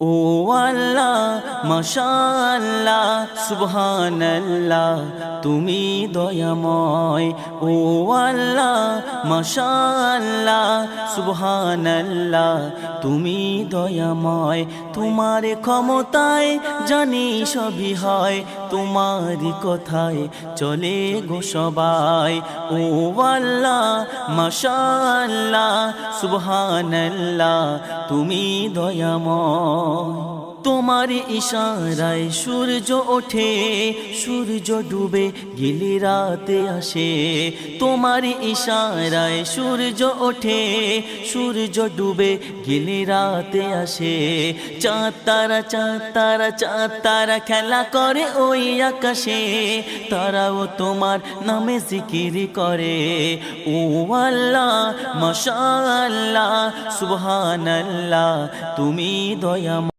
ও আল্লাহ মাশাআল্লাহ সুবহানাল্লাহ তুমি দয়াময়। ও আল্লাহ মাশাআল্লাহ সুবহানাল্লাহ তুমি দয়াময়। তোমার ক্ষমতায় জানি সবই হয়, তোমারই কথায় চলে গো সবাই। ও আল্লাহ মাশাআল্লাহ সুবহানাল্লাহ তুমি দয়াময়। তোমার ইশারায় সূর্য ওঠে, সূর্য ডুবে গেলে রাতে আসে। তোমার ইশারায় সূর্য ওঠে, সূর্য ডুবে গেলে রাতে আসে। চাঁদ তারা চাঁদ তারা চাঁদ তারা খেলা করে ওই আকাশে, তারাও তোমার নামে জিকির করে। ও আল্লাহ মাশাআল্লাহ সুবহানাল্লাহ তুমি দয়াময়।